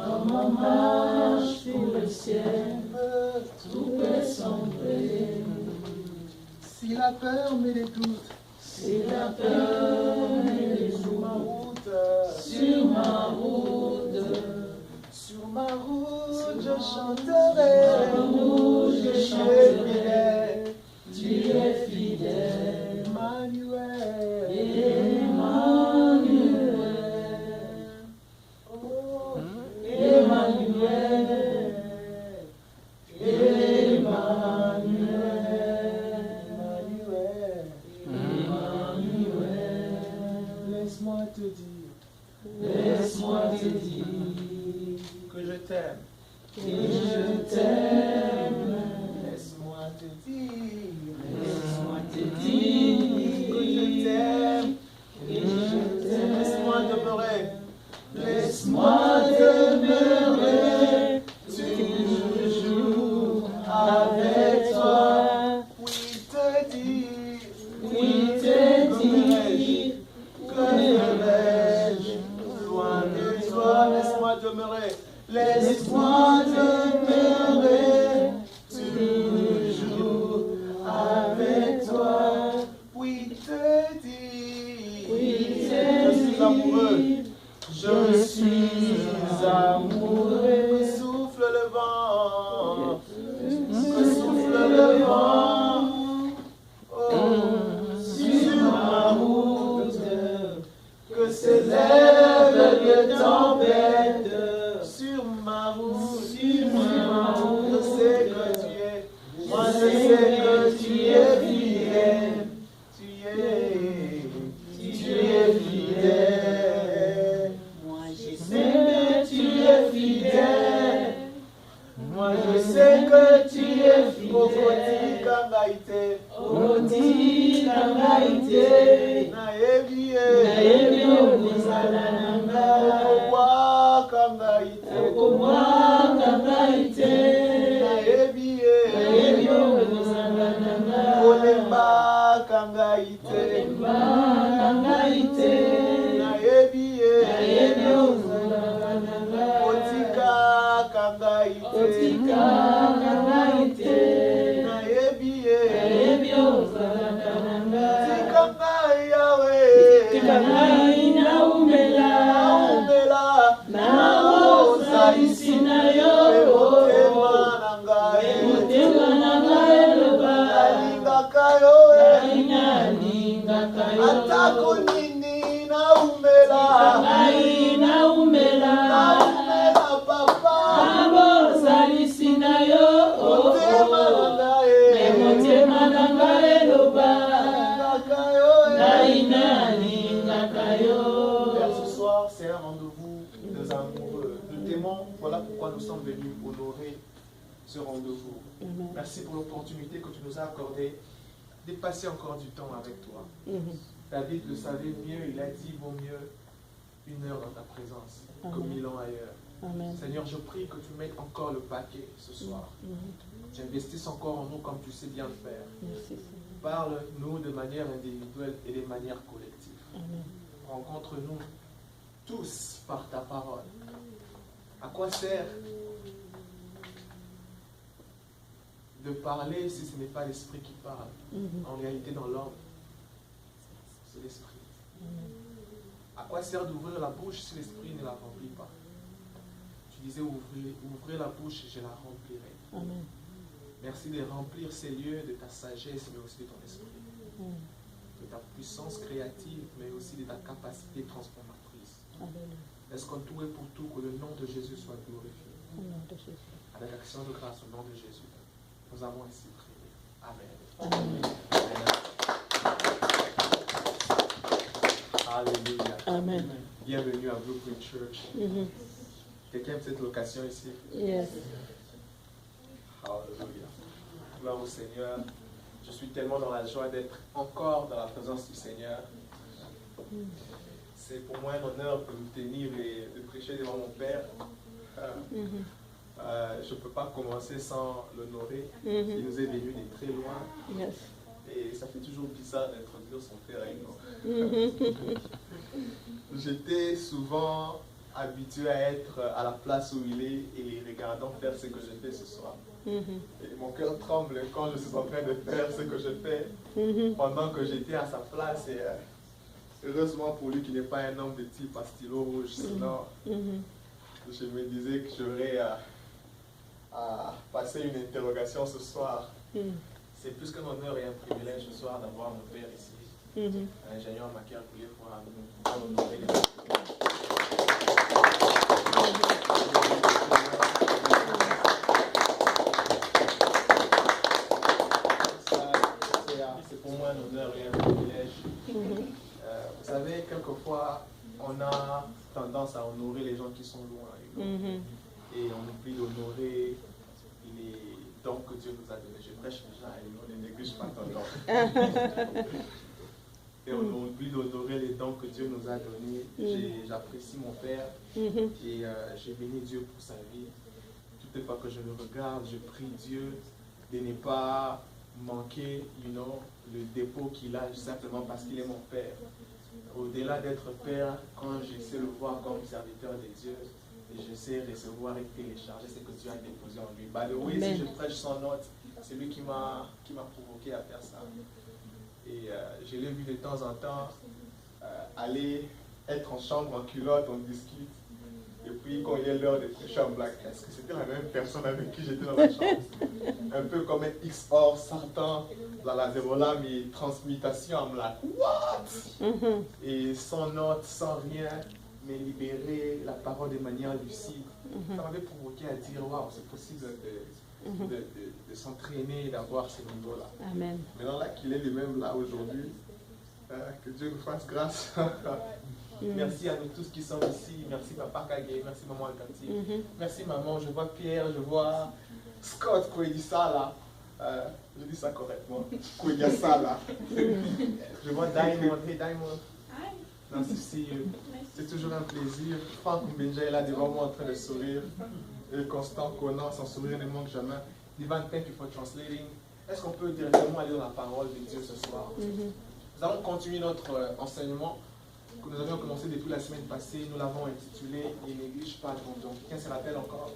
Dans ma marche pour le ciel, tout peut sombrer. Si la peur met des doutes, Si la peur met des sur ma doutes route, sur ma route, sur ma route, je chanterai. je chanterai, tu es fidèle, Emmanuel, Emmanuel, oh, Emmanuel, Emmanuel, Emmanuel. Laisse-moi te dire laisse-moi te dire que je t'aime. que je t'aime, Laisse-moi te dire laisse-moi te que dire je t'aime. que je t'aime. Laisse-moi demeurer. Laisse-moi demeurer toujours avec toi. Oui, te dire Oui, te dire que ferais-je loin de toi. Laisse-moi demeurer. laisse-moi demeurer toujours avec toi. Oui, te dire Oui, je suis amoureux. je suis amoureux. Que souffle le vent. Que souffle le vent. Oh, sur ma route. Que s'élève les tempêtes. Sur ma route. Je sais que tu es. Moi je sais que tu es fidèle. Tu es fidèle. Moi, je sais que tu es fidèle. Moi je sais que tu es fidèle. Kangaite. Oti kangaite, Naebi nayebi okozala na nga. Okobwa kangaite. Okomwa kangaite, Naebi nayebi okozala na nga. Kolemba kangaite. Olemba kangaite, Naebi nayebi okozala na nga. Otika kangaite. Otika kangaite, Naebi nayebi ozalaka na nga. Tika ngai yawe. Tika ngai naumela, Naumela. naozalisi na yo. Motema na ngai. Motema na ngai eloba, Nalingaka yo. nalingaka yo. Atako nini naumela. Ngai naumela, Naumela papa. naozalisi na yo. Motema na ngai. Motema na ngai eloba, Nalingaka yo. nalingaka yo. Père, ce soir, c'est un rendez-vous des amoureux. Nous t'aimons, voilà pourquoi nous sommes venus honorer ce rendez-vous. Merci pour l'opportunité que tu nous as accordée de passer encore du temps avec toi. David le savait mieux, il a dit, vaut mieux 1 heure dans ta présence que 1000 ans ailleurs. Amen. Seigneur, je prie que tu mettes encore le paquet ce soir. Tu investisses encore en nous comme tu sais bien le faire. Merci, Seigneur. Parle-nous de manière individuelle et de manière collective. Amen. Rencontre-nous tous par ta parole. À quoi sert de parler si ce n'est pas l'esprit qui parle? En réalité, dans l'homme, c'est l'esprit. À quoi sert d'ouvrir la bouche si l'esprit ne la remplit pas? Tu disais, ouvrez la bouche et je la remplirai. Amen. Merci de remplir ces lieux de ta sagesse, mais aussi de ton esprit. De ta puissance créative, mais aussi de ta capacité transformatrice. Amen. Est-ce qu'en tout et pour tout, que le nom de Jésus soit glorifié? Au nom de Jésus. Avec action de grâce au nom de Jésus. Nous avons ainsi prié. Amen. Amen. Alléluia. Amen. Bienvenue à Blueprint Church. Quelqu'un aime cette location ici? Yes. Alléluia. Gloire au Seigneur. Je suis tellement dans la joie d'être encore dans la présence du Seigneur. C'est pour moi un honneur de me tenir et de prêcher devant mon Père. Je ne peux pas commencer sans l'honorer. Il nous est venu de très loin. Yes. Et ça fait toujours bizarre d'introduire son Père avec nous. J'étais souvent habitué à être à la place où il est et les regardant faire ce que je fais ce soir. Et mon cœur tremble quand je suis en train de faire ce que je fais pendant que j'étais à sa place. Et heureusement pour lui qu'il n'est pas un homme de type à stylo rouge. Sinon, je me disais que j'aurais à passer une interrogation ce soir. C'est plus qu'un honneur et un privilège ce soir d'avoir mon père ici. L'ingénieur Makia Koulé pour nous honorer les c'est pour moi un honneur et un privilège. Vous savez, quelquefois, on a tendance à honorer les gens qui sont loin. Et on oublie d'honorer les dons que Dieu nous a donnés. Je prêche déjà et on ne néglige pas ton don. Et on oublie d'honorer les dons que Dieu nous a donnés. J'apprécie mon père et j'ai béni Dieu pour sa vie. Toutes les fois que je le regarde, je prie Dieu de ne pas manquer le dépôt qu'il a simplement parce qu'il est mon père. Au-delà d'être père, quand je sais le voir comme serviteur de Dieu, je sais recevoir et télécharger ce que Dieu a déposé en lui. By the way, si je prêche sans note, c'est lui qui m'a provoqué à faire ça. Et je l'ai vu de temps en temps aller être en chambre en culotte, on discute. Et puis quand il est l'heure de prêcher en black, est-ce que c'était la même personne avec qui j'étais dans la chambre? Un peu comme un XOR sortant dans la zérola, mais transmutation, I'm like, what? Et sans note, sans rien, mais libérer la parole de manière lucide. Ça m'avait provoqué à dire, waouh, c'est possible de s'entraîner, d'avoir ce niveau-là. Amen. Maintenant là qu'il est lui-même là aujourd'hui, que Dieu nous fasse grâce. Merci à nous tous qui sommes ici. Merci Papa Kagé, merci Maman Alkanti. Merci Maman, je vois Pierre, je vois Scott Kouedissa là. Je dis ça correctement. Kouedissa là. Je vois Diamond. Hey Diamond. Nice to see you. C'est toujours un plaisir. Franck Mbenja est là devant moi en train de sourire. Et Constant Conan, son sourire ne manque jamais. Divan, thank you for translating. Est-ce qu'on peut directement aller dans la parole de Dieu ce soir? Nous allons continuer notre enseignement que nous avions commencé depuis la semaine passée. Nous l'avons intitulé « Ne néglige pas ton don ». Quelqu'un se rappelle encore?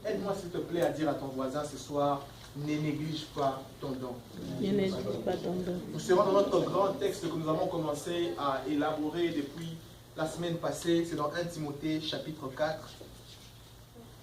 Aide-moi s'il te plaît à dire à ton voisin ce soir « Ne néglige pas ton don ». Ne néglige pas ton don. Nous serons dans notre grand texte que nous avons commencé à élaborer depuis la semaine passée. C'est dans 1 Timothée chapitre 4.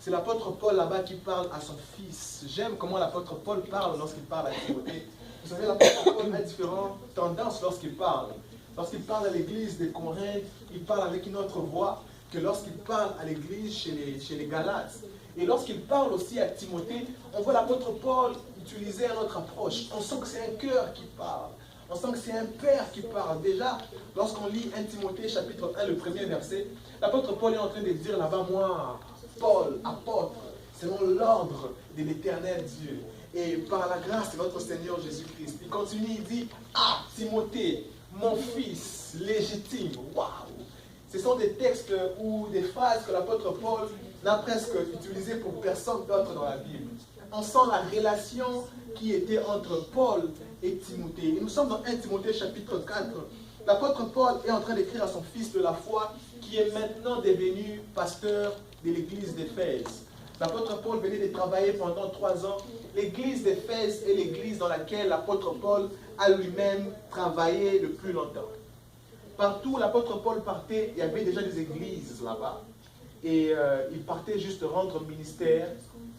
C'est l'apôtre Paul là-bas qui parle à son fils. J'aime comment l'apôtre Paul parle lorsqu'il parle à Timothée. Vous savez, l'apôtre Paul a différentes tendances lorsqu'il parle. Lorsqu'il parle à l'église de Corinthe, il parle avec une autre voix que lorsqu'il parle à l'église chez les Galates. Et lorsqu'il parle aussi à Timothée, on voit l'apôtre Paul utiliser une autre approche. On sent que c'est un cœur qui parle. On sent que c'est un père qui parle. Déjà, lorsqu'on lit 1 Timothée chapitre 1, le premier verset, l'apôtre Paul est en train de dire là-bas, moi, Paul, apôtre, selon l'ordre de l'éternel Dieu, et par la grâce de notre Seigneur Jésus-Christ. Il continue, il dit, ah, Timothée, mon fils légitime. Waouh! Ce sont des textes ou des phrases que l'apôtre Paul n'a presque utilisées pour personne d'autre dans la Bible. On sent la relation qui était entre Paul et Timothée. Et nous sommes dans 1 Timothée chapitre 4. L'apôtre Paul est en train d'écrire à son fils de la foi qui est maintenant devenu pasteur de l'église d'Éphèse. L'apôtre Paul venait de travailler pendant 3 ans. L'église d'Éphèse est l'église dans laquelle l'apôtre Paul a lui-même travaillé le plus longtemps. Partout où l'apôtre Paul partait, il y avait déjà des églises là-bas. Et il partait juste rendre ministère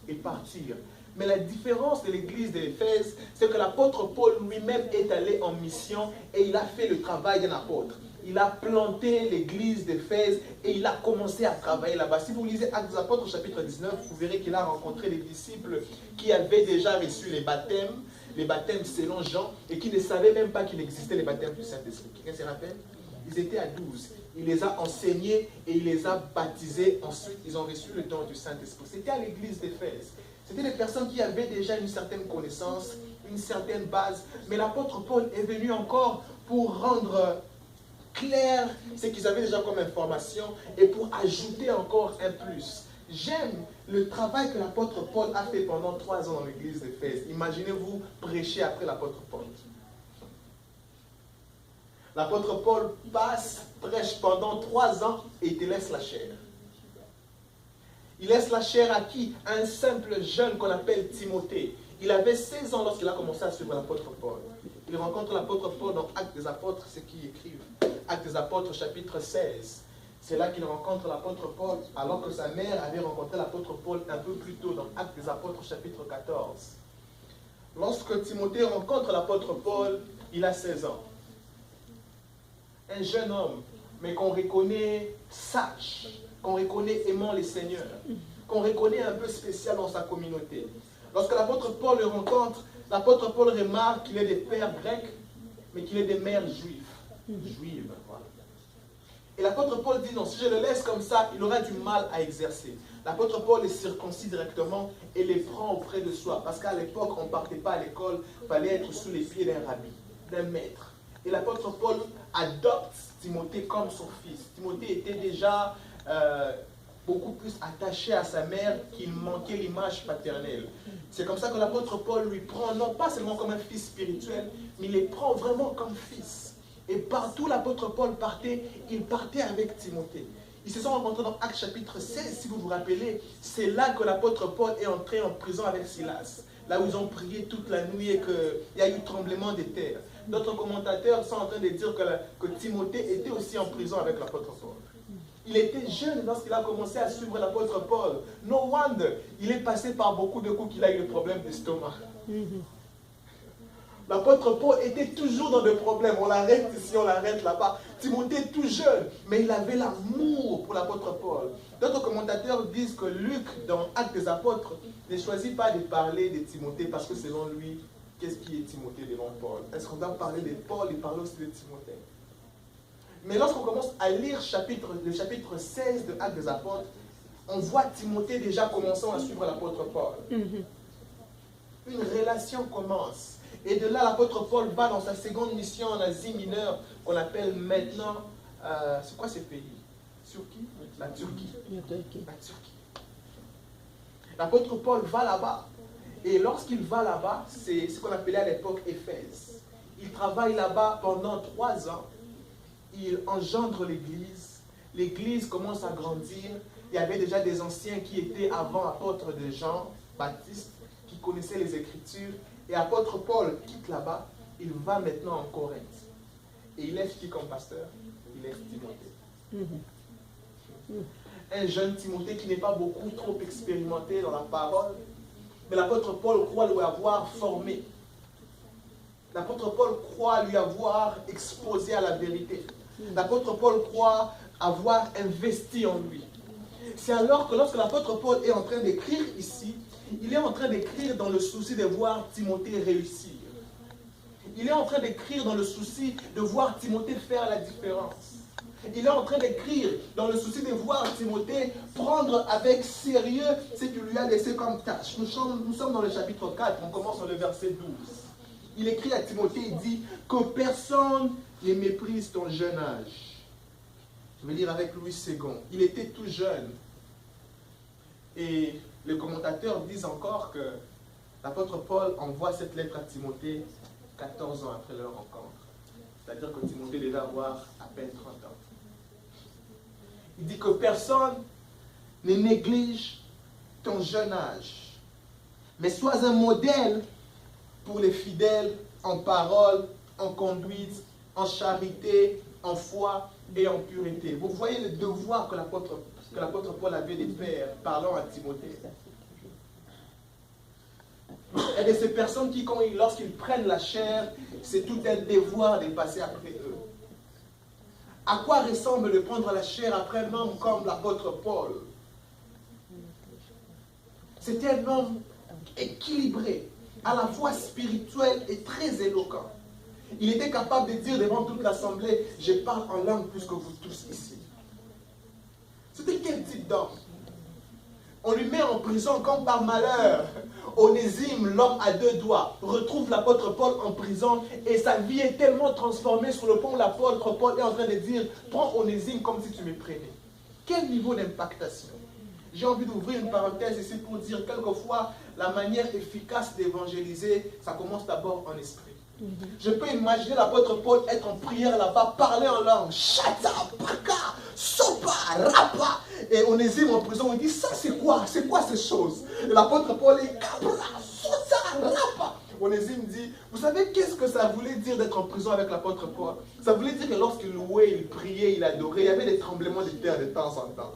et partir. Mais la différence de l'église d'Éphèse, c'est que l'apôtre Paul lui-même est allé en mission et il a fait le travail d'un apôtre. Il a planté l'église d'Éphèse et il a commencé à travailler là-bas. Si vous lisez Actes des Apôtres chapitre 19, vous verrez qu'il a rencontré des disciples qui avaient déjà reçu les baptêmes selon Jean, et qui ne savaient même pas qu'il existait les baptêmes du Saint-Esprit. Quelqu'un se rappelle? Ils étaient à 12. Il les a enseignés et il les a baptisés. Ensuite, ils ont reçu le don du Saint-Esprit. C'était à l'église d'Éphèse. C'était des personnes qui avaient déjà une certaine connaissance, une certaine base. Mais l'apôtre Paul est venu encore pour rendre clair ce qu'ils avaient déjà comme information et pour ajouter encore un plus. J'aime le travail que l'apôtre Paul a fait pendant 3 ans dans l'église d'Éphèse. Imaginez-vous prêcher après l'apôtre Paul. L'apôtre Paul prêche pendant 3 ans et il te laisse la chair. Il laisse la chair à qui? À un simple jeune qu'on appelle Timothée. Il avait 16 ans lorsqu'il a commencé à suivre l'apôtre Paul. Il rencontre l'apôtre Paul dans Actes des Apôtres, c'est qui écrivent. Actes des Apôtres, chapitre 16. C'est là qu'il rencontre l'apôtre Paul, alors que sa mère avait rencontré l'apôtre Paul un peu plus tôt dans Actes des Apôtres, chapitre 14. Lorsque Timothée rencontre l'apôtre Paul, il a 16 ans. Un jeune homme, mais qu'on reconnaît sage, qu'on reconnaît aimant les seigneurs, qu'on reconnaît un peu spécial dans sa communauté. Lorsque l'apôtre Paul le rencontre, l'apôtre Paul remarque qu'il est des pères grecs, mais qu'il est des mères juives. Voilà. Et l'apôtre Paul dit non, si je le laisse comme ça, il aura du mal à exercer. L'apôtre Paul les circoncis directement et les prend auprès de soi. Parce qu'à l'époque, on ne partait pas à l'école, il fallait être sous les pieds d'un rabbi, d'un maître. Et l'apôtre Paul adopte Timothée comme son fils. Timothée était déjà beaucoup plus attaché à sa mère qu'il manquait l'image paternelle. C'est comme ça que l'apôtre Paul lui prend, non pas seulement comme un fils spirituel, mais il les prend vraiment comme fils. Et partout l'apôtre Paul partait, il partait avec Timothée. Ils se sont rencontrés dans Actes chapitre 16, si vous vous rappelez. C'est là que l'apôtre Paul est entré en prison avec Silas. Là où ils ont prié toute la nuit et qu'il y a eu tremblement de terre. D'autres commentateurs sont en train de dire que Timothée était aussi en prison avec l'apôtre Paul. Il était jeune lorsqu'il a commencé à suivre l'apôtre Paul. No wonder, il est passé par beaucoup de coups qu'il a eu le problème d'estomac. L'apôtre Paul était toujours dans des problèmes. On l'arrête ici, on l'arrête là-bas. Timothée tout jeune, mais il avait l'amour pour l'apôtre Paul. D'autres commentateurs disent que Luc, dans Actes des Apôtres, ne choisit pas de parler de Timothée parce que selon lui, qu'est-ce qui est Timothée devant Paul? Est-ce qu'on doit parler de Paul et parler aussi de Timothée? Mais lorsqu'on commence à lire le chapitre 16 de Actes des Apôtres, on voit Timothée déjà commençant à suivre l'apôtre Paul. Une relation commence. Et de là, l'apôtre Paul va dans sa seconde mission en Asie mineure, qu'on appelle maintenant, c'est quoi ces pays? Turquie? La Turquie. La Turquie. L'apôtre Paul va là-bas. Et lorsqu'il va là-bas, c'est ce qu'on appelait à l'époque Éphèse. Il travaille là-bas pendant 3 ans. Il engendre l'église. L'église commence à grandir. Il y avait déjà des anciens qui étaient avant apôtres de Jean Baptiste, qui connaissaient les Écritures. Et apôtre Paul quitte là-bas. Il va maintenant en Corinthe. Et il laisse qui comme pasteur? Il laisse Timothée. Un jeune Timothée qui n'est pas beaucoup trop expérimenté dans la parole. Mais l'apôtre Paul croit lui avoir formé. L'apôtre Paul croit lui avoir exposé à la vérité. L'apôtre Paul croit avoir investi en lui. C'est alors que lorsque l'apôtre Paul est en train d'écrire ici, il est en train d'écrire dans le souci de voir Timothée réussir. Il est en train d'écrire dans le souci de voir Timothée faire la différence. Il est en train d'écrire dans le souci de voir Timothée prendre avec sérieux ce qu'il lui a laissé comme tâche. Nous sommes dans le chapitre 4, on commence dans le verset 12. Il écrit à Timothée, il dit que personne ne méprise ton jeune âge. Je vais lire avec Louis II. Il était tout jeune. Et les commentateurs disent encore que l'apôtre Paul envoie cette lettre à Timothée 14 ans après leur rencontre. C'est-à-dire que Timothée devait avoir à peine 30 ans. Il dit que personne ne néglige ton jeune âge, mais sois un modèle pour les fidèles en parole, en conduite, en charité, en foi et en pureté. Vous voyez le devoir que l'apôtre Paul avait de faire parlant à Timothée. Il y a de ces personnes qui, lorsqu'ils prennent la chair, c'est tout un devoir de passer après eux. À quoi ressemble de prendre la chair après un homme comme l'apôtre Paul? C'était un homme équilibré, à la fois spirituel et très éloquent. Il était capable de dire devant toute l'assemblée, je parle en langue plus que vous tous ici. C'était quel type d'homme? On lui met en prison comme par malheur. Onésime, l'homme à 2 doigts, retrouve l'apôtre Paul en prison et sa vie est tellement transformée sur le point où l'apôtre Paul est en train de dire « Prends Onésime comme si tu me prenais ». Quel niveau d'impactation? J'ai envie d'ouvrir une parenthèse ici pour dire quelquefois la manière efficace d'évangéliser, ça commence d'abord en esprit. Je peux imaginer l'apôtre Paul être en prière là-bas, parler en langue. Chata, paka, sopa, rapa. Et Onésime en prison, il dit, ça c'est quoi ces choses? Et l'apôtre Paul dit, Onésime dit, vous savez qu'est-ce que ça voulait dire d'être en prison avec l'apôtre Paul? Ça voulait dire que lorsqu'il louait, il priait, il adorait, il y avait des tremblements de terre de temps en temps.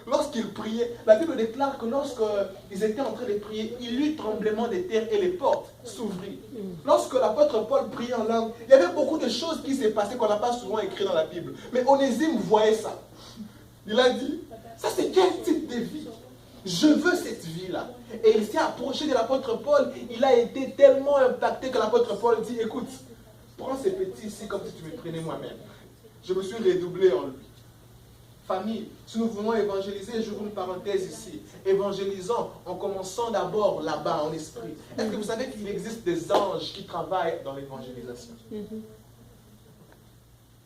Lorsqu'il priait, la Bible déclare que lorsqu'ils étaient en train de prier, il y eut tremblement de terre et les portes s'ouvrirent. Lorsque l'apôtre Paul priait en langue, il y avait beaucoup de choses qui s'est passées qu'on n'a pas souvent écrit dans la Bible. Mais Onésime voyait ça. Il a dit, ça c'est quel type de vie? Je veux cette vie-là. Et il s'est approché de l'apôtre Paul. Il a été tellement impacté que l'apôtre Paul dit, écoute, prends ces petits ici comme si tu me prenais moi-même. Je me suis redoublé en lui. Famille, si nous voulons évangéliser, j'ouvre une parenthèse ici. Évangélisons en commençant d'abord là-bas en esprit. Est-ce que vous savez qu'il existe des anges qui travaillent dans l'évangélisation?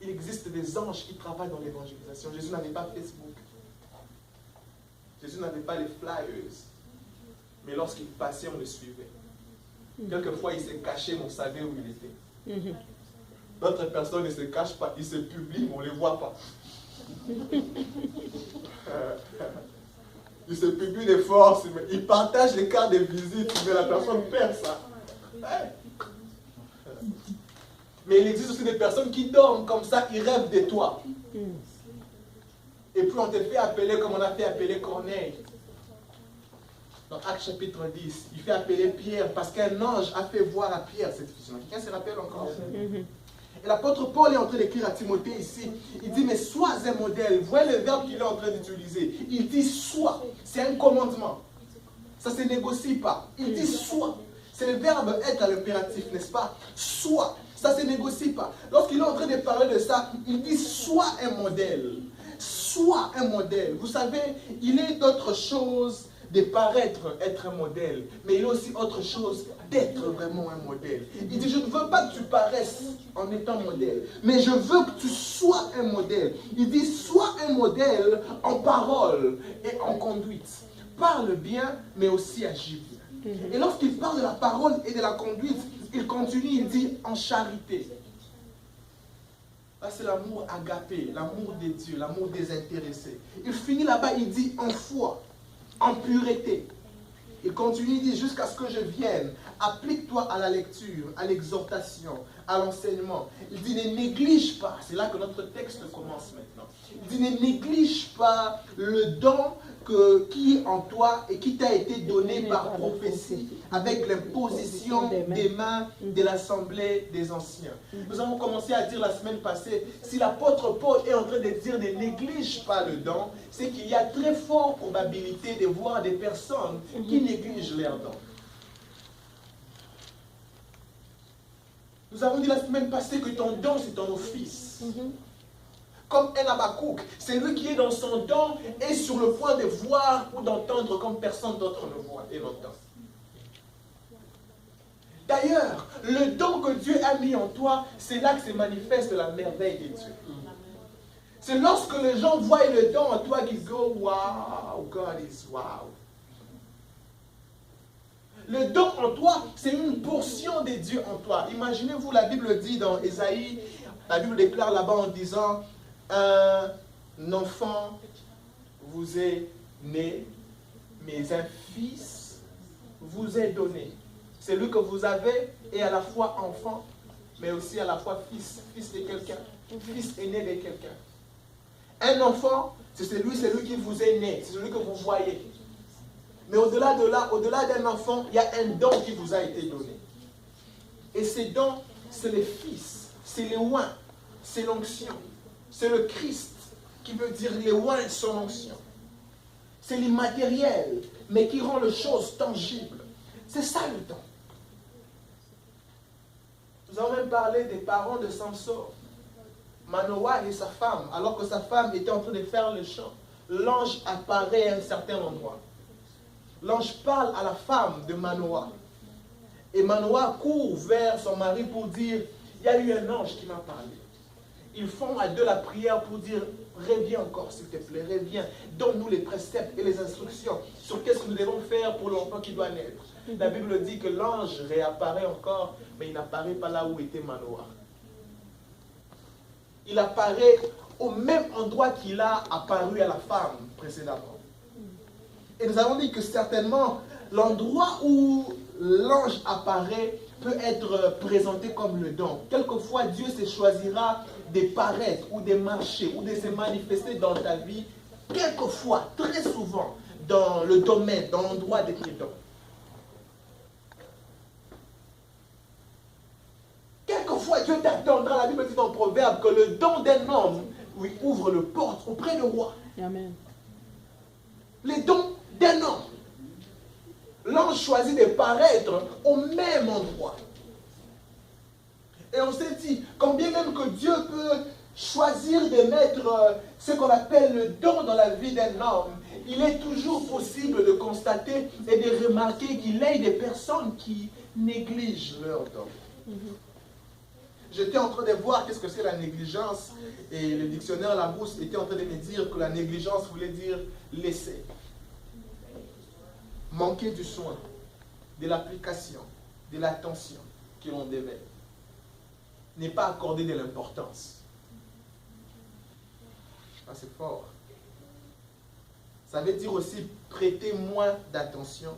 Il existe des anges qui travaillent dans l'évangélisation. Jésus n'avait pas Facebook. Jésus n'avait pas les flyers. Mais lorsqu'il passait, on le suivait. Quelquefois, il s'est caché, mais on savait où il était. D'autres personnes ne se cachent pas, ils se publient, mais on ne les voit pas. Ils se publient des forces, mais ils partagent les cartes de visite, mais la personne perd ça. Mais il existe aussi des personnes qui dorment comme ça, ils rêvent de toi. Et puis on te fait appeler comme on a fait appeler Corneille. Dans Actes chapitre 10, il fait appeler Pierre parce qu'un ange a fait voir à Pierre cette vision. Quelqu'un se rappelle encore? Et l'apôtre Paul est en train d'écrire à Timothée ici. Il dit, mais sois un modèle. Vous voyez le verbe qu'il est en train d'utiliser. Il dit sois. C'est un commandement. Ça ne se négocie pas. Il dit sois. C'est le verbe être à l'impératif, n'est-ce pas? Sois. Ça ne se négocie pas. Lorsqu'il est en train de parler de ça, il dit sois un modèle. Sois un modèle. Vous savez, il est d'autre chose de paraître être un modèle, mais il y a aussi autre chose d'être vraiment un modèle. Il dit, je ne veux pas que tu paraisses en étant modèle, mais je veux que tu sois un modèle. Il dit, sois un modèle en parole et en conduite. Parle bien, mais aussi agis bien. Et lorsqu'il parle de la parole et de la conduite, il continue, il dit, en charité. Là, c'est l'amour agapé, l'amour de Dieu, l'amour désintéressé. Il finit là-bas, il dit, en foi, en pureté. Il continue, il dit, jusqu'à ce que je vienne, applique-toi à la lecture, à l'exhortation, à l'enseignement. Il dit, ne néglige pas, c'est là que notre texte commence maintenant. Il dit, ne néglige pas le don qui est en toi et qui t'a été donné par prophétie, avec l'imposition des mains de l'assemblée des anciens. Nous avons commencé à dire la semaine passée, si l'apôtre Paul est en train de dire, ne néglige pas le don, c'est qu'il y a très forte probabilité de voir des personnes qui négligent leur don. Nous avons dit la semaine passée que ton don, c'est ton office. Comme un Habakkuk, c'est lui qui est dans son don et sur le point de voir ou d'entendre comme personne d'autre ne voit et n'entend. D'ailleurs, le don que Dieu a mis en toi, c'est là que se manifeste la merveille de Dieu. C'est lorsque les gens voient le don en toi qu'ils disent, wow, God is wow. Le don en toi, c'est une portion de Dieu en toi. Imaginez-vous, la Bible dit dans Ésaïe, la Bible déclare là-bas en disant, un enfant vous est né, mais un fils vous est donné. Celui que vous avez est à la fois enfant, mais aussi à la fois fils, fils de quelqu'un, fils aîné de quelqu'un. Un enfant, c'est celui qui vous est né, c'est celui que vous voyez. Mais au-delà de là, au-delà d'un enfant, il y a un don qui vous a été donné. Et ces dons, c'est le Fils, c'est le oint, c'est l'onction. C'est le Christ qui veut dire les oints son onction. C'est l'immatériel, mais qui rend les choses tangibles. C'est ça le don. Nous avons même parlé des parents de Samson. Manoah et sa femme, alors que sa femme était en train de faire le chant, l'ange apparaît à un certain endroit. L'ange parle à la femme de Manoah. Et Manoah court vers son mari pour dire, il y a eu un ange qui m'a parlé. Ils font à deux la prière pour dire, reviens encore s'il te plaît, reviens, donne-nous les préceptes et les instructions sur qu'est-ce que nous devons faire pour l'enfant qui doit naître. La Bible dit que l'ange réapparaît encore, mais il n'apparaît pas là où était Manoah. il apparaît au même endroit qu'il a apparu à la femme précédemment. Et nous avons dit que certainement, l'endroit où l'ange apparaît peut être présenté comme le don. Quelquefois, Dieu se choisira de paraître ou de marcher ou de se manifester dans ta vie, quelquefois, très souvent, dans le domaine, dans l'endroit de tes dons. Quelquefois, Dieu t'attendra, la Bible dit dans le Proverbe, que le don d'un homme lui ouvre le porte auprès du roi. Amen. Les dons d'un homme. L'ange choisit de paraître au même endroit. Et on s'est dit, combien même que Dieu peut choisir de mettre ce qu'on appelle le don dans la vie d'un homme, il est toujours possible de constater et de remarquer qu'il y a des personnes qui négligent leur don. J'étais en train de voir qu'est-ce que c'est la négligence, et le dictionnaire Larousse était en train de me dire que la négligence voulait dire laisser, manquer du soin, de l'application, de l'attention que l'on devait, n'est pas accorder de l'importance. Ah, c'est fort. Ça veut dire aussi prêter moins d'attention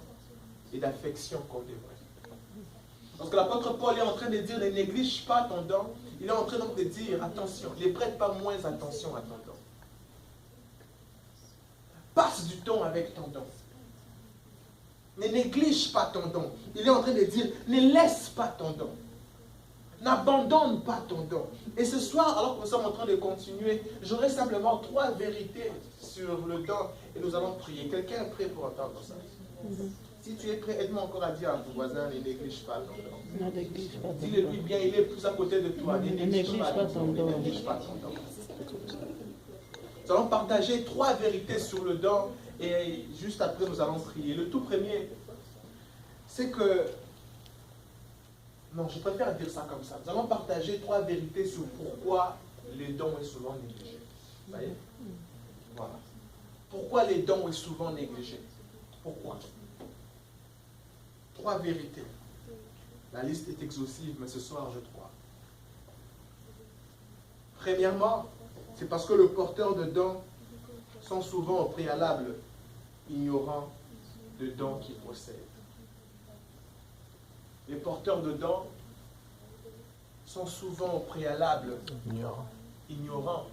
et d'affection qu'on devrait. Parce que l'apôtre Paul est en train de dire, ne néglige pas ton don. Il est en train donc de dire, attention, ne prête pas moins attention à ton don. Passe du temps avec ton don. Ne néglige pas ton don. Il est en train de dire, ne laisse pas ton don. N'abandonne pas ton don. Et ce soir, alors que nous sommes en train de continuer, j'aurai simplement 3 vérités sur le don et nous allons prier. Quelqu'un est prêt pour entendre ça? Si tu es prêt, aide-moi encore à dire à ton voisin, ne néglige pas ton don. Ne néglige pas ton don. Dis-le lui bien, il est plus à côté de toi. Ne néglige pas ton don. Ne néglige pas ton don. Nous allons partager 3 vérités sur le don et juste après nous allons prier. Le tout premier, c'est que... Non, je préfère dire ça comme ça. Nous allons partager 3 vérités sur pourquoi le don est souvent négligé. Vous voyez? Voilà. Pourquoi le don est souvent négligé? Pourquoi? 3 vérités. La liste est exhaustive, mais ce soir, je crois. Premièrement, c'est parce que les porteurs de dons sont souvent au préalable ignorants de dons qu'ils possèdent. Les porteurs de dons sont souvent au préalable ignorants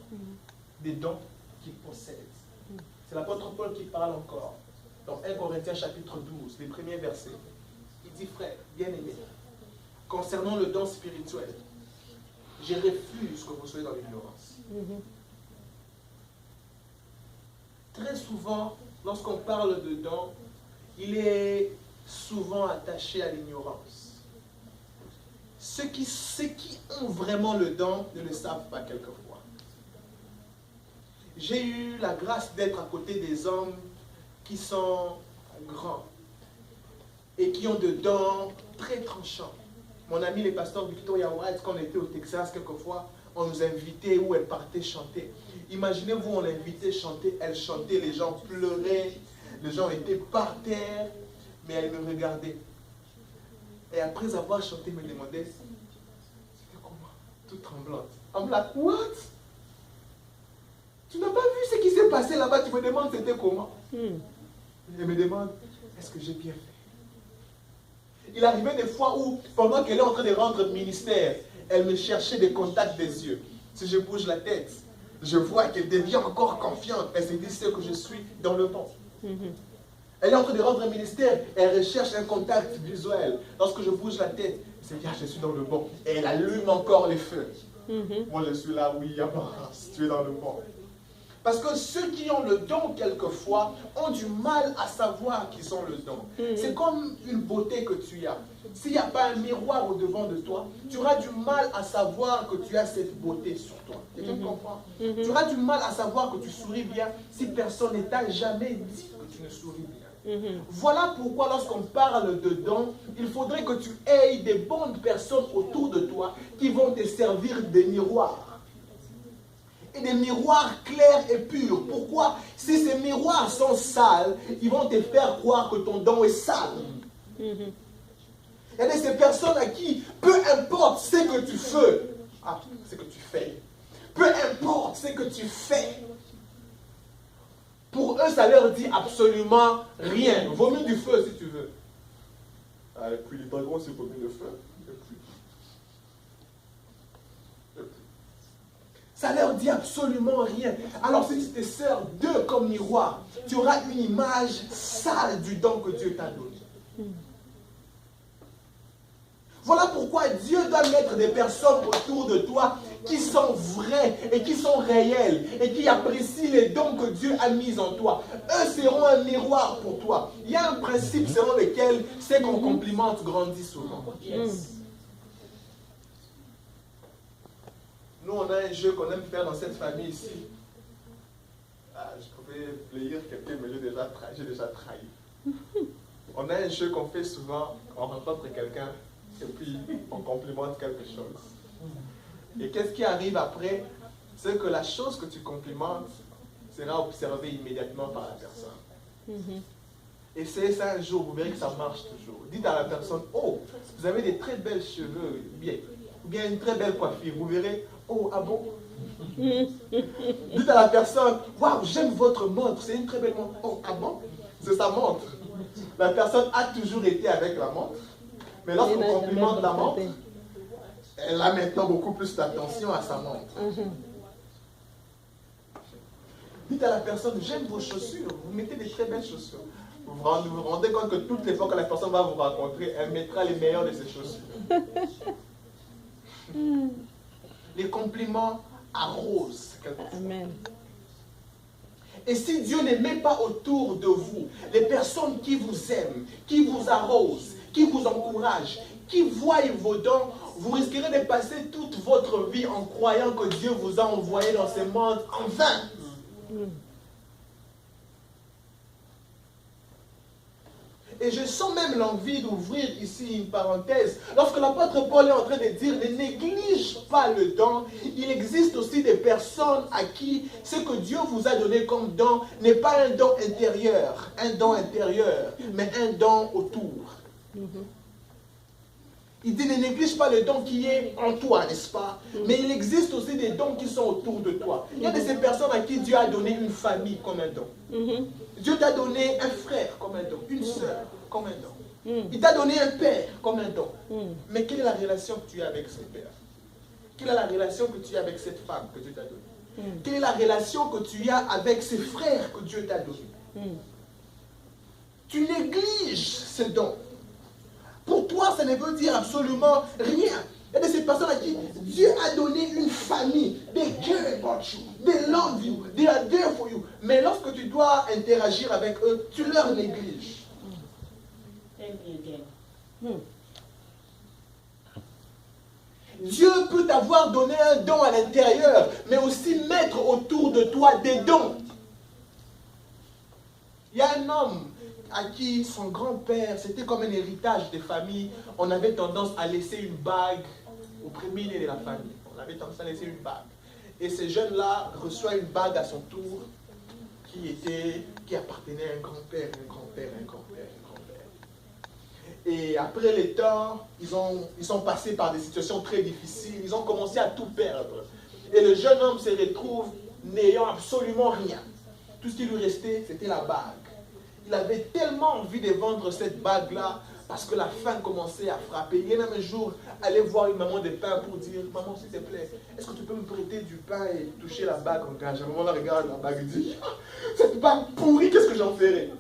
des dons qu'ils possèdent. C'est l'apôtre Paul qui parle encore. Dans 1 Corinthiens chapitre 12, les premiers versets. Il dit, frère, bien-aimé, concernant le don spirituel, je refuse que vous soyez dans l'ignorance. Très souvent, lorsqu'on parle de don, il est souvent attaché à l'ignorance. Ceux qui ont vraiment le don ne le savent pas quelquefois. J'ai eu la grâce d'être à côté des hommes qui sont grands et qui ont des dons très tranchants. Mon ami le pasteur Victoria White, quand on était au Texas, quelquefois, on nous invitait ou elle partait chanter. Imaginez-vous, on l'invitait chanter, elle chantait, les gens pleuraient, les gens étaient par terre, mais elle me regardait. Et après avoir chanté, me demandait, c'était comment? Toute tremblante. I'm like, what? Tu n'as pas vu ce qui s'est passé là-bas, tu me demandes c'était comment? Elle me demande, est-ce que j'ai bien fait? Il arrivait des fois où, pendant qu'elle est en train de rendre ministère, elle me cherchait des contacts des yeux. Si je bouge la tête, je vois qu'elle devient encore confiante. Elle se dit, c'est que je suis dans le bon. Elle est en train de rendre un ministère, elle recherche un contact visuel. Lorsque je bouge la tête, elle se dit, ah, je suis dans le bon. Et elle allume encore les feux. Moi, je suis là, oui, Abrahas, tu es dans le bon. Parce que ceux qui ont le don, quelquefois, ont du mal à savoir qu'ils ont le don. C'est comme une beauté que tu as. S'il n'y a pas un miroir au-devant de toi, tu auras du mal à savoir que tu as cette beauté sur toi. Quelqu'un comprend? Tu auras du mal à savoir que tu souris bien si personne ne t'a jamais dit que tu ne souris bien. Voilà pourquoi lorsqu'on parle de dons, il faudrait que tu aies des bonnes personnes autour de toi qui vont te servir de miroirs. Et des miroirs clairs et purs. Pourquoi? Si ces miroirs sont sales, ils vont te faire croire que ton don est sale. Il y a de ces personnes à qui, peu importe ce que tu fais, Peu importe ce que tu fais. Pour eux, ça leur dit absolument rien. Vaut mieux du feu si tu veux. Ah, et puis les dragons, c'est vaut mieux le feu. Ça leur dit absolument rien. Alors si tu te sers d'eux comme miroir, tu auras une image sale du don que Dieu t'a donné. Voilà pourquoi Dieu doit mettre des personnes autour de toi qui sont vraies et qui sont réelles et qui apprécient les dons que Dieu a mis en toi. Eux seront un miroir pour toi. Il y a un principe selon lequel c'est qu'on complimente grandit souvent. Yes. Nous, on a un jeu qu'on aime faire dans cette famille ici. Ah, je pouvais plaire quelqu'un, mais j'ai déjà trahi. On a un jeu qu'on fait souvent, on rencontre quelqu'un et puis on complimente quelque chose. Et qu'est-ce qui arrive après? C'est que la chose que tu complimentes sera observée immédiatement par la personne. Et c'est ça un jour, vous verrez que ça marche toujours. Dites à la personne, oh, vous avez des très belles cheveux, bien, ou bien une très belle coiffure. Vous verrez, oh, ah bon? Dites à la personne, waouh, j'aime votre montre, c'est une très belle montre. Oh, ah bon? C'est sa montre. La personne a toujours été avec la montre, mais lorsqu'on complimente la montre, elle a maintenant beaucoup plus d'attention à sa montre. Dites à la personne, j'aime vos chaussures, vous mettez des très belles chaussures. Vous vous rendez compte que toutes les fois que la personne va vous rencontrer, elle mettra les meilleures de ses chaussures. Les compliments arrosent quelque chose. Amen. Et si Dieu ne met pas autour de vous les personnes qui vous aiment, qui vous arrosent, qui vous encouragent, qui voient vos dons, vous risquerez de passer toute votre vie en croyant que Dieu vous a envoyé dans ce monde en vain. Et je sens même l'envie d'ouvrir ici une parenthèse. Lorsque l'apôtre Paul est en train de dire, ne néglige pas le don, il existe aussi des personnes à qui ce que Dieu vous a donné comme don n'est pas un don intérieur, mais un don autour. Il dit, ne néglige pas le don qui est en toi, n'est-ce pas? Mais il existe aussi des dons qui sont autour de toi. Il y a de ces personnes à qui Dieu a donné une famille comme un don. Dieu t'a donné un frère comme un don, une soeur comme un don. Il t'a donné un père comme un don. Mais quelle est la relation que tu as avec ce père? Quelle est la relation que tu as avec cette femme que Dieu t'a donnée? Quelle est la relation que tu as avec ces frères que Dieu t'a donnés? Tu négliges ce don. Pour toi, ça ne veut dire absolument rien. Il y a de ces personnes à qui Dieu a donné une famille. They care about you. They love you. They are there for you. Mais lorsque tu dois interagir avec eux, tu leur négliges. Dieu peut t'avoir donné un don à l'intérieur, mais aussi mettre autour de toi des dons. Il y a un homme à qui son grand-père, c'était comme un héritage des familles. On avait tendance à laisser une bague au premier-né de la famille. On avait tendance à laisser une bague. Et ce jeune-là reçoit une bague à son tour qui appartenait à un grand-père, un grand-père, un grand-père, un grand-père. Et après les temps, ils sont passés par des situations très difficiles. Ils ont commencé à tout perdre. Et le jeune homme se retrouve n'ayant absolument rien. Tout ce qui lui restait, c'était la bague. Il avait tellement envie de vendre cette bague-là parce que la faim commençait à frapper. Il est même un jour allé voir une maman de pain pour dire, maman, s'il te plaît, est-ce que tu peux me prêter du pain et toucher la bague en gage? La maman la regarde la bague et dit, cette bague pourrie, qu'est-ce que j'en ferai?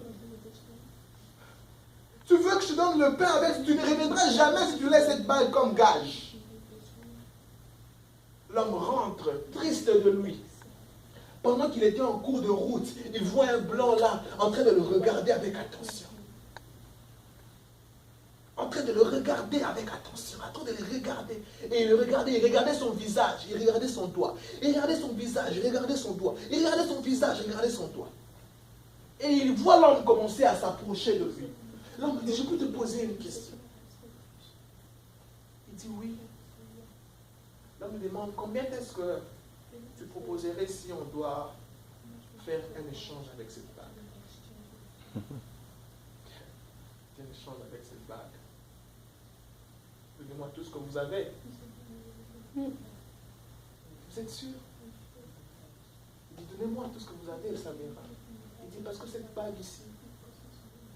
Tu veux que je te donne le pain avec, tu ne reviendras jamais si tu laisses cette bague comme gage. L'homme rentre, triste de lui. Pendant qu'il était en cours de route, il voit un blanc là, en train de le regarder avec attention. En train de le regarder avec attention, en train de le regarder. Et il regardait son visage, il regardait son doigt. Il regardait son visage, il regardait son doigt. Il regardait son visage, il regardait son doigt. Et il voit l'homme commencer à s'approcher de lui. L'homme dit, je peux te poser une question? Il dit oui. L'homme lui demande, combien est-ce que tu proposerais si on doit faire un échange avec cette bague? Un échange avec cette bague. Donnez-moi tout ce que vous avez. Vous êtes sûr? donnez-moi tout ce que vous avez, ça m'ira. Il dit, parce que cette bague ici,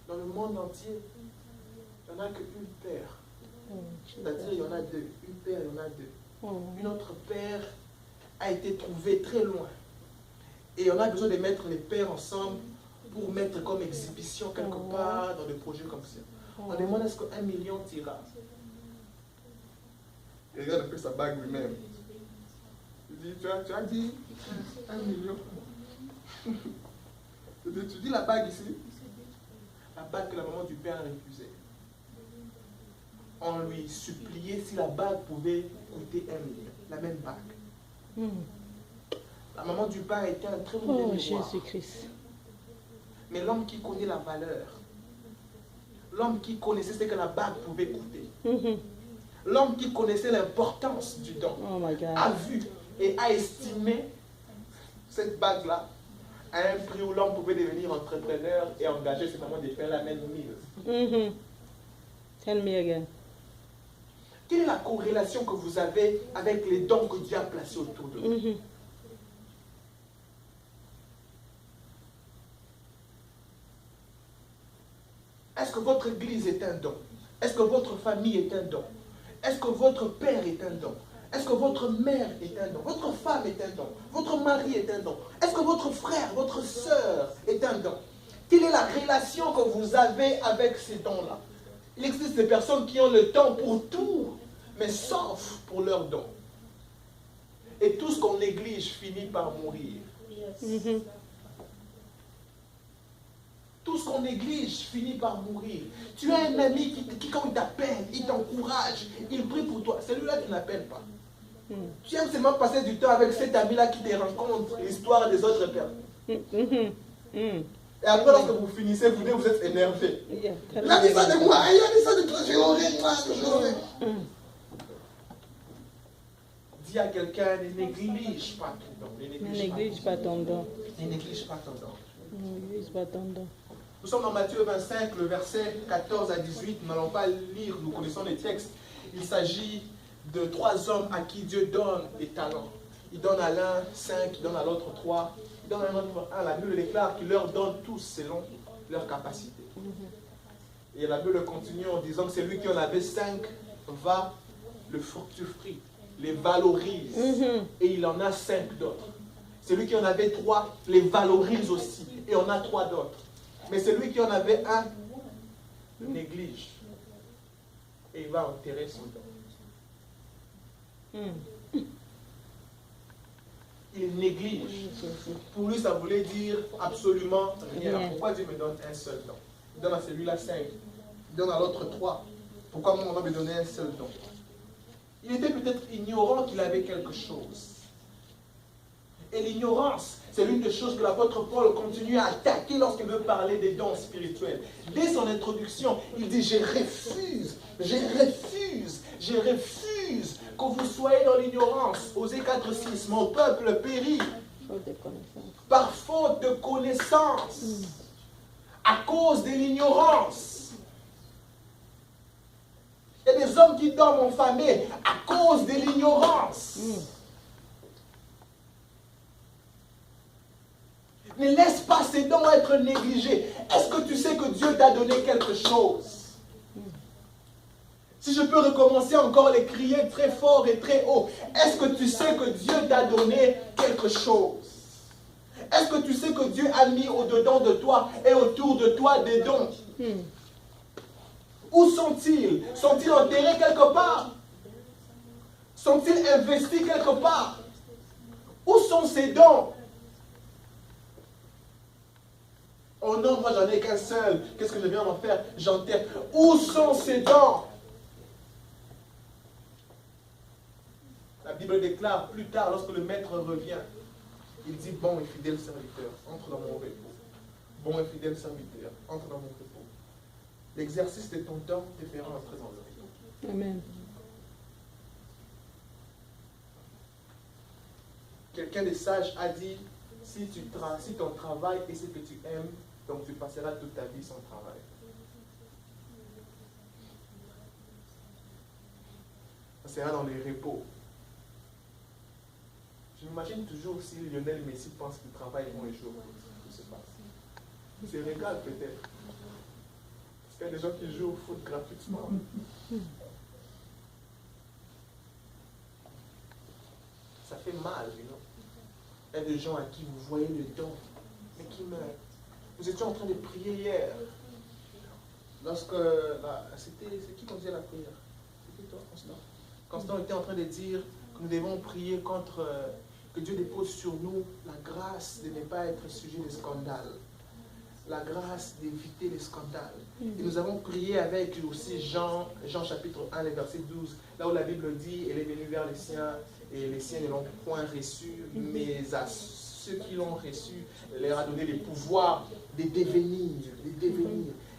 dans le monde entier, il n'y en a qu'une paire. C'est-à-dire, il y en a deux. Une paire, il y en a deux. Une autre paire a été trouvée très loin. Et on a besoin de mettre les paires ensemble pour mettre comme exhibition quelque part dans des projets comme ça. On demande est-ce que 1 million t'ira. Il regarde un peu sa bague lui-même. Il dit, tu as dit 1 million. Tu dis la bague ici. La bague que la maman du père refusait. On lui suppliait si la bague pouvait coûter 1 million. La même bague. La maman du père était un très mauvais miroir. Jésus-Christ. Mais l'homme qui connaît la valeur, l'homme qui connaissait ce que la bague pouvait coûter, l'homme qui connaissait l'importance du don, a vu et a estimé cette bague-là à un prix où l'homme pouvait devenir entrepreneur et engager cette maman de faire la même mise. Tell me again. Quelle est la corrélation que vous avez avec les dons que Dieu a placés autour de vous? Est-ce que votre église est un don? Est-ce que votre famille est un don? Est-ce que votre père est un don? Est-ce que votre mère est un don? Votre femme est un don? Votre mari est un don? Est-ce que votre frère, votre soeur est un don? Quelle est la relation que vous avez avec ces dons-là? Il existe des personnes qui ont le temps pour tout, mais sauf pour leurs dons. Et tout ce qu'on néglige finit par mourir. Tout ce qu'on néglige finit par mourir. Tu as un ami qui quand il t'appelle, il t'encourage, il prie pour toi. Celui-là, tu n'appelles pas. Tu aimes seulement passer du temps avec cet ami-là qui te rencontre l'histoire des autres personnes. Et après, lorsque vous finissez, vous êtes énervé. Il a dit ça de moi, il a dit ça de toi, j'aurais. Dis à quelqu'un, ne néglige pas ton don. Ne néglige pas ton don. Ne néglige pas ton don. Ne néglige pas ton don. Nous sommes dans Matthieu 25, le verset 14 à 18. Nous n'allons pas lire, nous connaissons les textes. Il s'agit de 3 hommes à qui Dieu donne des talents. Il donne à l'un 5, il donne à l'autre 3, il donne à l'autre 1. La Bible déclare qu'il leur donne tous selon leur capacité. Et la Bible continue en disant que celui qui en avait 5 va le fructifie, les valorise. Et il en a 5 d'autres. Celui qui en avait 3 les valorise aussi. Et on a 3 d'autres. Mais celui qui en avait 1 le néglige. Et il va enterrer son don. Il néglige. Pour lui, ça voulait dire absolument rien. Pourquoi Dieu me donne un seul don? Il donne à celui-là 5. Il donne à l'autre 3. Pourquoi moi, on va me donner un seul don? Il était peut-être ignorant qu'il avait quelque chose. Et l'ignorance, c'est l'une des choses que l'apôtre Paul continue à attaquer lorsqu'il veut parler des dons spirituels. Dès son introduction, il dit « Je refuse que vous soyez dans l'ignorance. » Osée 4,6, « Mon peuple périt par faute de connaissance, à cause de l'ignorance. » Il y a des hommes qui dorment affamés à cause de l'ignorance. Ne laisse pas ces dons être négligés. Est-ce que tu sais que Dieu t'a donné quelque chose? Si je peux recommencer encore les crier très fort et très haut. Est-ce que tu sais que Dieu t'a donné quelque chose? Est-ce que tu sais que Dieu a mis au-dedans de toi et autour de toi des dons? Où sont-ils? Sont-ils enterrés quelque part? Sont-ils investis quelque part? Où sont ces dons? Oh non, moi j'en ai qu'un seul. Qu'est-ce que je viens d'en faire? J'enterre. Où sont ces dons? La Bible déclare plus tard, lorsque le maître revient, il dit, bon et fidèle serviteur, entre dans mon repos. Bon et fidèle serviteur, entre dans mon repos. L'exercice de ton don te fera entrer dans le repos. Amen. Quelqu'un de sage a dit, si ton travail est ce que tu aimes, donc tu passeras toute ta vie sans travail. Ça sera dans les repos. Je m'imagine toujours si Lionel Messi pense qu'il travaille un jour. Qu'est-ce qui se passe? Il se régale peut-être. Parce qu'il y a des gens qui jouent au foot gratuitement. Ça fait mal, you know. Il y a des gens à qui vous voyez le don, mais qui meurent. Nous étions en train de prier hier. Lorsque, c'est qui qui faisait la prière? C'était toi, Constant? Constant était en train de dire que nous devons prier contre, que Dieu dépose sur nous la grâce de ne pas être sujet de scandales. La grâce d'éviter les scandales. Et nous avons prié avec aussi Jean chapitre 1, verset 12, là où la Bible dit, elle est venue vers les siens, et les siens ne l'ont point reçu, mais à ceux qui l'ont reçu, elle leur a donné le pouvoir de devenir,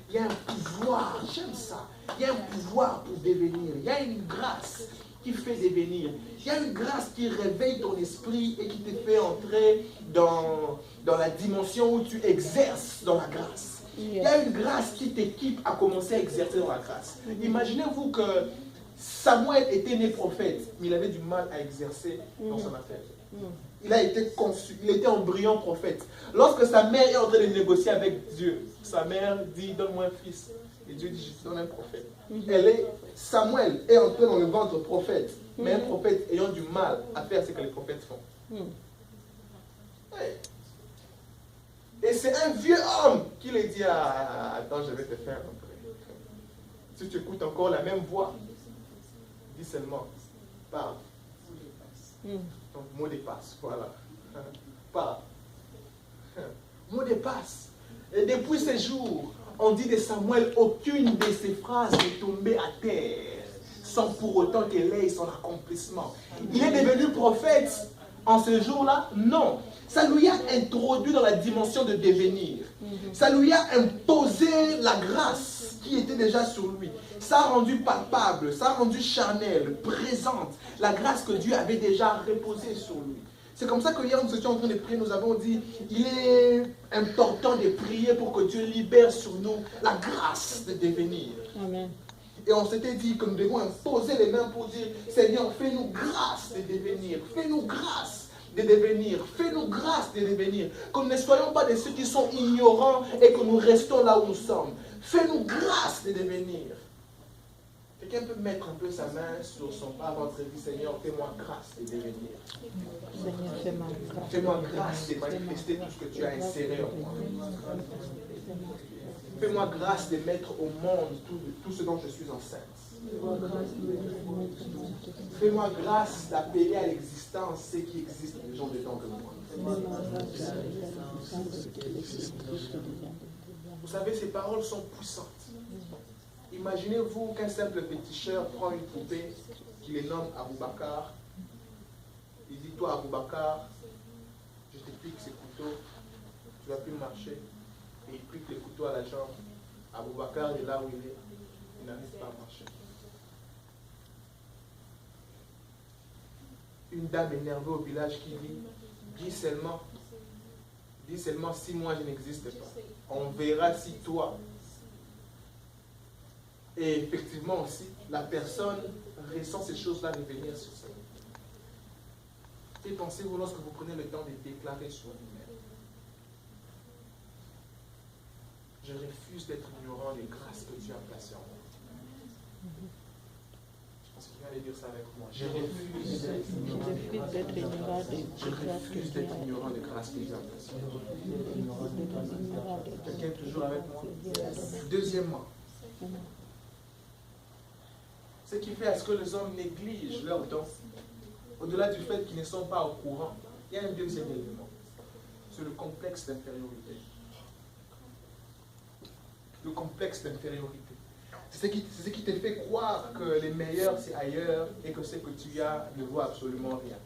Il y a un pouvoir, j'aime ça. Il y a un pouvoir pour devenir. Il y a une grâce qui fait devenir. Il y a une grâce qui réveille ton esprit et qui te fait entrer dans la dimension où tu exerces dans la grâce. Il y a une grâce qui t'équipe à commencer à exercer dans la grâce. Imaginez-vous que Samuel était né prophète, mais il avait du mal à exercer dans son affaire. Il a été conçu, il était embryon prophète. Lorsque sa mère est en train de négocier avec Dieu, sa mère dit, donne-moi un fils. Et Dieu dit, je te donne un prophète. Samuel est entré dans le ventre prophète, mais un prophète ayant du mal à faire ce que les prophètes font. Et c'est un vieux homme qui lui dit, attends, je vais te faire entrer. Si tu écoutes encore la même voix, dis seulement, parle. Donc, mot de passe, voilà. Parle. Mot de passe. Et depuis ces jours, on dit de Samuel, aucune de ses phrases n'est tombée à terre, sans pour autant qu'elle ait son accomplissement. Il est devenu prophète en ce jour-là? Non. Ça lui a introduit dans la dimension de devenir. Ça lui a imposé la grâce qui était déjà sur lui. Ça a rendu palpable, ça a rendu charnel, présente, la grâce que Dieu avait déjà reposée sur lui. C'est comme ça que hier nous étions en train de prier, nous avons dit, il est important de prier pour que Dieu libère sur nous la grâce de devenir. Amen. Et on s'était dit que nous devons imposer les mains pour dire, Seigneur, fais-nous grâce de devenir, fais-nous grâce de devenir, fais-nous grâce de devenir, que nous ne soyons pas de ceux qui sont ignorants et que nous restons là où nous sommes. Fais-nous grâce de devenir. Quelqu'un peut mettre un peu sa main sur son bas-ventre et dire, Seigneur, fais-moi grâce de devenir. Seigneur, fais-moi grâce de manifester tout ce que tu as inséré en moi. Fais-moi grâce de mettre au monde tout ce dont je suis enceinte. Fais-moi grâce d'appeler à l'existence ce qui existe les gens dedans de moi. Vous savez, ces paroles sont puissantes. Imaginez-vous qu'un simple féticheur prend une poupée qui les nomme Aboubakar. Il dit, toi Aboubakar, je te pique ces couteaux, tu ne vas plus marcher. Et il pique les couteaux à la jambe. Aboubakar est là où il est, il n'arrive pas à marcher. Une dame énervée au village qui dit, dis seulement si moi je n'existe pas. On verra si toi. Et effectivement aussi, la personne ressent ces choses-là revenir sur sa vie. Et pensez-vous lorsque vous prenez le temps de déclarer sur vous-même. Je refuse d'être ignorant des grâces que Dieu a placées en moi. Je pense que tu viens de dire ça avec moi. Je refuse d'être ignorant des grâces que Dieu a placées en moi. Quelqu'un est toujours avec moi? Deuxièmement, ce qui fait à ce que les hommes négligent leurs dons, au-delà du fait qu'ils ne sont pas au courant, il y a un deuxième élément, c'est le complexe d'infériorité. Le complexe d'infériorité. C'est ce qui te fait croire que les meilleurs c'est ailleurs et que ce que tu as ne vaut absolument rien.